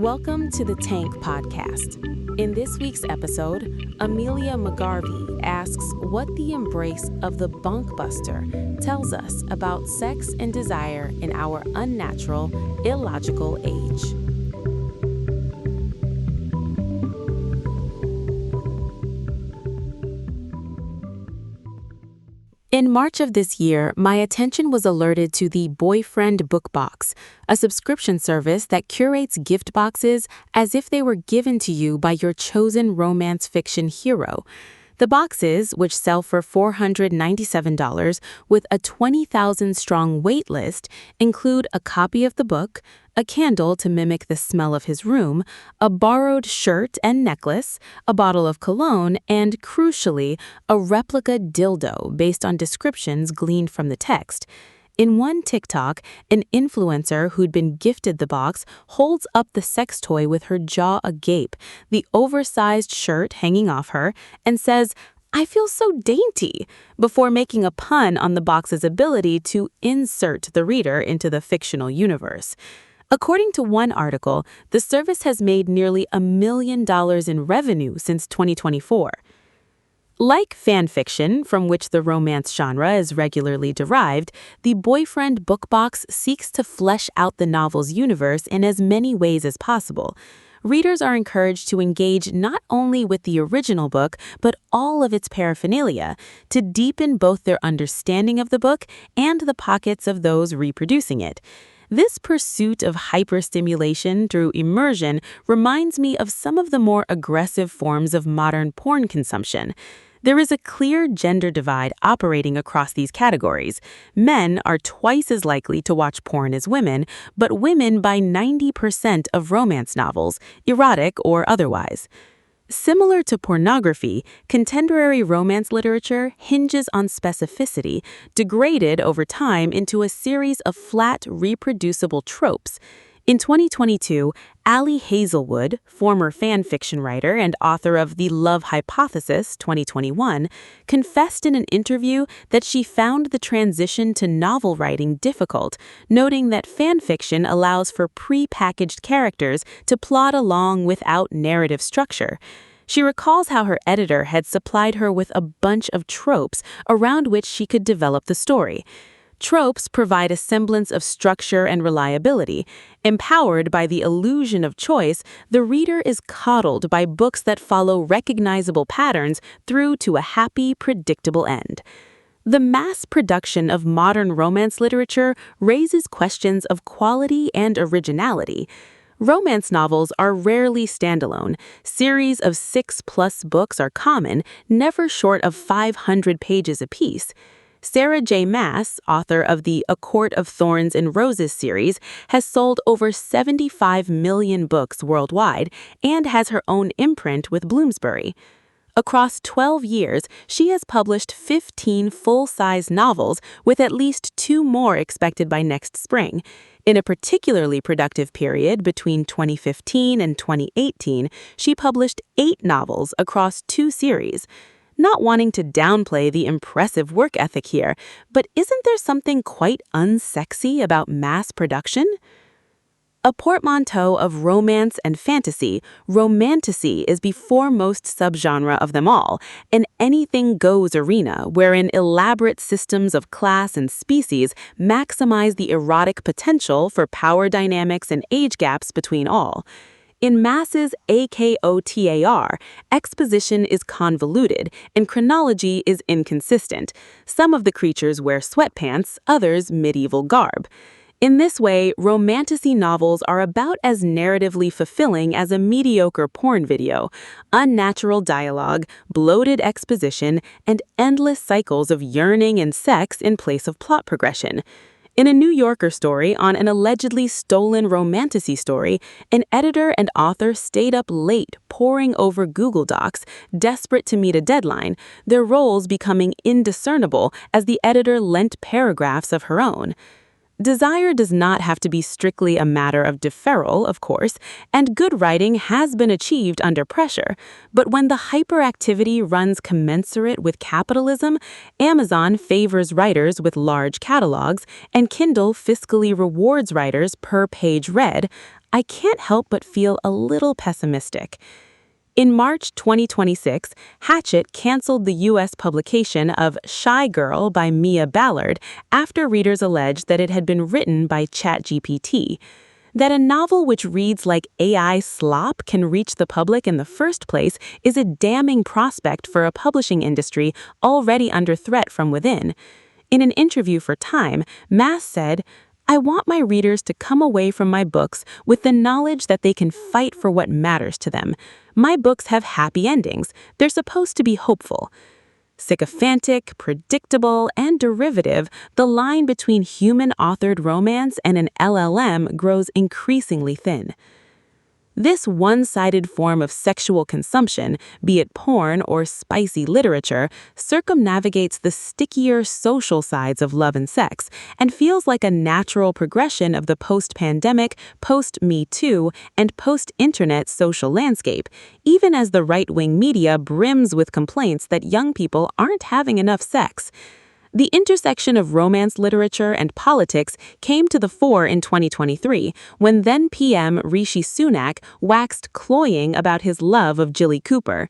Welcome to the Tank Podcast. In this week's episode, Amelia McGarvey asks what the embrace of the bunk buster tells us about sex and desire in our unnatural, illogical age. In March of this year, my attention was alerted to the Boyfriend Book Box, a subscription service that curates gift boxes as if they were given to you by your chosen romance fiction hero. The boxes, which sell for $497 with a 20,000-strong wait list, include a copy of the book, a candle to mimic the smell of his room, a borrowed shirt and necklace, a bottle of cologne, and, crucially, a replica dildo based on descriptions gleaned from the text. In one TikTok, an influencer who'd been gifted the box holds up the sex toy with her jaw agape, the oversized shirt hanging off her, and says, "I feel so dainty," before making a pun on the box's ability to insert the reader into the fictional universe. According to one article, the service has made nearly $1 million in revenue since 2024. Like fan fiction, from which the romance genre is regularly derived, the Boyfriend Book Box seeks to flesh out the novel's universe in as many ways as possible. Readers are encouraged to engage not only with the original book, but all of its paraphernalia, to deepen both their understanding of the book and the pockets of those reproducing it. This pursuit of hyperstimulation through immersion reminds me of some of the more aggressive forms of modern porn consumption. There is a clear gender divide operating across these categories. Men are twice as likely to watch porn as women, but women buy 90% of romance novels, erotic or otherwise. Similar to pornography, contemporary romance literature hinges on specificity, degraded over time into a series of flat, reproducible tropes. In 2022, Ali Hazelwood, former fan fiction writer and author of The Love Hypothesis 2021, confessed in an interview that she found the transition to novel writing difficult, noting that fan fiction allows for pre-packaged characters to plod along without narrative structure. She recalls how her editor had supplied her with a bunch of tropes around which she could develop the story. Tropes provide a semblance of structure and reliability. Empowered by the illusion of choice, the reader is coddled by books that follow recognizable patterns through to a happy, predictable end. The mass production of modern romance literature raises questions of quality and originality. Romance novels are rarely standalone. Series of 6+ books are common, never short of 500 pages apiece. Sarah J. Maas, author of the A Court of Thorns and Roses series, has sold over 75 million books worldwide and has her own imprint with Bloomsbury. Across 12 years, she has published 15 full-size novels, with at least 2 more expected by next spring. In a particularly productive period between 2015 and 2018, she published 8 novels across 2 series. Not wanting to downplay the impressive work ethic here, but isn't there something quite unsexy about mass production? A portmanteau of romance and fantasy, romantasy is the foremost subgenre of them all, an anything-goes arena wherein elaborate systems of class and species maximize the erotic potential for power dynamics and age gaps between all. In Maas's AKOTAR, exposition is convoluted and chronology is inconsistent. Some of the creatures wear sweatpants, others medieval garb. In this way, romantasy novels are about as narratively fulfilling as a mediocre porn video: unnatural dialogue, bloated exposition, and endless cycles of yearning and sex in place of plot progression. In a New Yorker story on an allegedly stolen romantasy story, an editor and author stayed up late poring over Google Docs, desperate to meet a deadline, their roles becoming indiscernible as the editor lent paragraphs of her own. Desire does not have to be strictly a matter of deferral, of course, and good writing has been achieved under pressure. But when the hyperactivity runs commensurate with capitalism, Amazon favors writers with large catalogs, and Kindle fiscally rewards writers per page read, I can't help but feel a little pessimistic. In March 2026, Hachette canceled the U.S. publication of Shy Girl by Mia Ballard after readers alleged that it had been written by ChatGPT. That a novel which reads like AI slop can reach the public in the first place is a damning prospect for a publishing industry already under threat from within. In an interview for Time, Mass said, I want my readers to come away from my books with the knowledge that they can fight for what matters to them. My books have happy endings. They're supposed to be hopeful. Sycophantic, predictable, and derivative, the line between human-authored romance and an LLM grows increasingly thin. This one-sided form of sexual consumption, be it porn or spicy literature, circumnavigates the stickier social sides of love and sex and feels like a natural progression of the post-pandemic, post-Me Too, and post-internet social landscape, even as the right-wing media brims with complaints that young people aren't having enough sex. The intersection of romance literature and politics came to the fore in 2023 when then PM Rishi Sunak waxed cloying about his love of Jilly Cooper.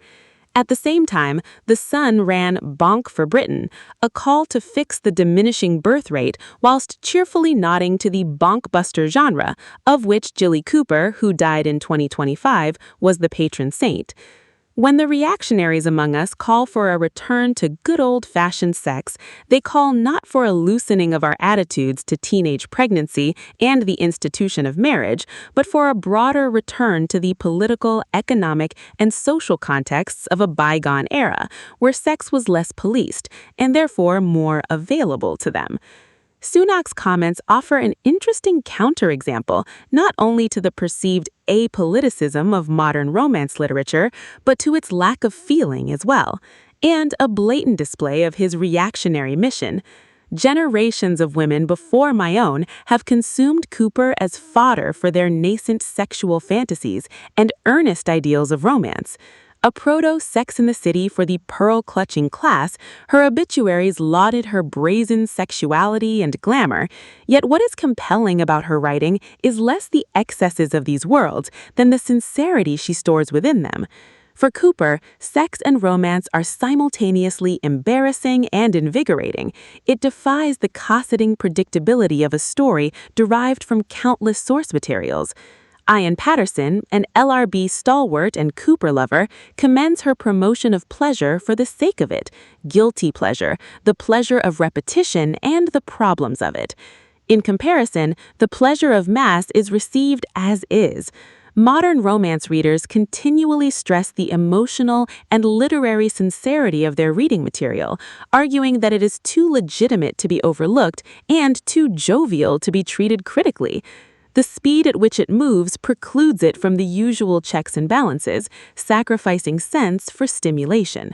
At the same time, The Sun ran Bonk for Britain, a call to fix the diminishing birth rate whilst cheerfully nodding to the bonkbuster genre, of which Jilly Cooper, who died in 2025, was the patron saint. When the reactionaries among us call for a return to good old-fashioned sex, they call not for a loosening of our attitudes to teenage pregnancy and the institution of marriage, but for a broader return to the political, economic, and social contexts of a bygone era, where sex was less policed, and therefore more available to them. Sunak's comments offer an interesting counterexample not only to the perceived apoliticism of modern romance literature, but to its lack of feeling as well, and a blatant display of his reactionary mission. Generations of women before my own have consumed Cooper as fodder for their nascent sexual fantasies and earnest ideals of romance. A proto-Sex and the City for the pearl-clutching class, her obituaries lauded her brazen sexuality and glamour, yet what is compelling about her writing is less the excesses of these worlds than the sincerity she stores within them. For Cooper, sex and romance are simultaneously embarrassing and invigorating. It defies the cosseting predictability of a story derived from countless source materials. Ian Patterson, an LRB stalwart and Cooper lover, commends her promotion of pleasure for the sake of it, guilty pleasure, the pleasure of repetition, and the problems of it. In comparison, the pleasure of mass is received as is. Modern romance readers continually stress the emotional and literary sincerity of their reading material, arguing that it is too legitimate to be overlooked and too jovial to be treated critically. The speed at which it moves precludes it from the usual checks and balances, sacrificing sense for stimulation.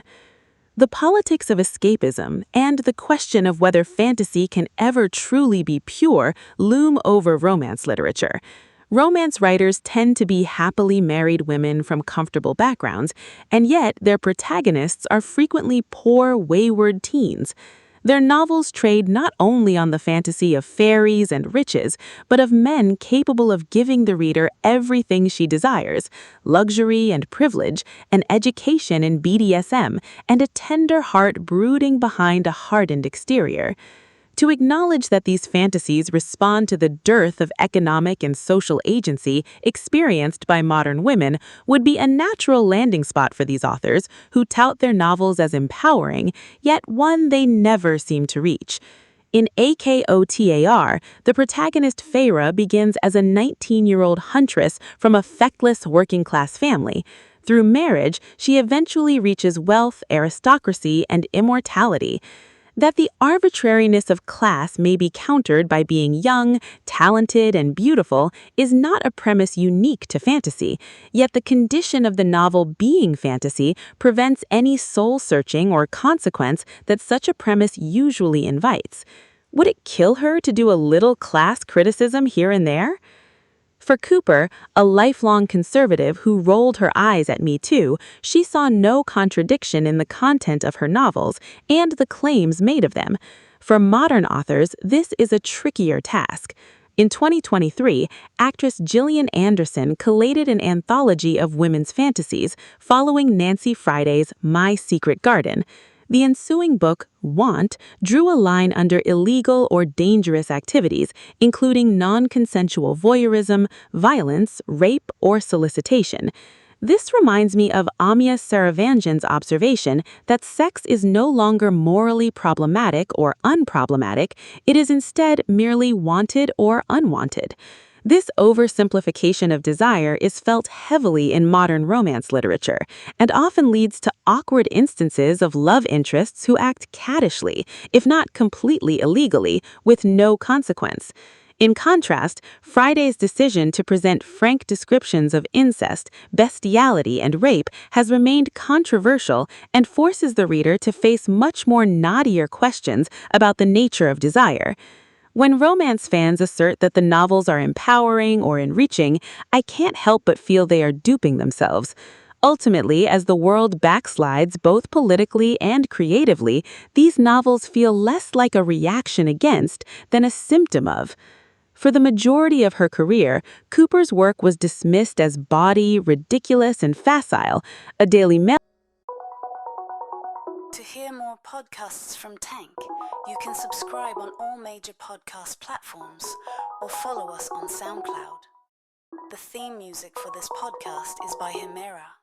The politics of escapism and the question of whether fantasy can ever truly be pure loom over romance literature. Romance writers tend to be happily married women from comfortable backgrounds, and yet their protagonists are frequently poor, wayward teens. Their novels trade not only on the fantasy of fairies and riches, but of men capable of giving the reader everything she desires: luxury and privilege, an education in BDSM, and a tender heart brooding behind a hardened exterior. To acknowledge that these fantasies respond to the dearth of economic and social agency experienced by modern women would be a natural landing spot for these authors who tout their novels as empowering, yet one they never seem to reach. In AKOTAR, the protagonist Feyre begins as a 19-year-old huntress from a feckless working-class family. Through marriage, she eventually reaches wealth, aristocracy, and immortality. That the arbitrariness of class may be countered by being young, talented, and beautiful is not a premise unique to fantasy, yet the condition of the novel being fantasy prevents any soul-searching or consequence that such a premise usually invites. Would it kill her to do a little class criticism here and there? For Cooper, a lifelong conservative who rolled her eyes at Me Too, she saw no contradiction in the content of her novels and the claims made of them. For modern authors, this is a trickier task. In 2023, actress Gillian Anderson collated an anthology of women's fantasies following Nancy Friday's My Secret Garden. The ensuing book, Want, drew a line under illegal or dangerous activities, including non-consensual voyeurism, violence, rape, or solicitation. This reminds me of Amia Saravanjan's observation that sex is no longer morally problematic or unproblematic, it is instead merely wanted or unwanted. This oversimplification of desire is felt heavily in modern romance literature and often leads to awkward instances of love interests who act caddishly, if not completely illegally, with no consequence. In contrast, Friday's decision to present frank descriptions of incest, bestiality, and rape has remained controversial and forces the reader to face much more knottier questions about the nature of desire. When romance fans assert that the novels are empowering or enriching, I can't help but feel they are duping themselves. Ultimately, as the world backslides both politically and creatively, these novels feel less like a reaction against than a symptom of. For the majority of her career, Cooper's work was dismissed as bawdy, ridiculous, and facile. A Daily Mail. To hear more podcasts from Tank, you can subscribe on all major podcast platforms or follow us on SoundCloud. The theme music for this podcast is by Himera.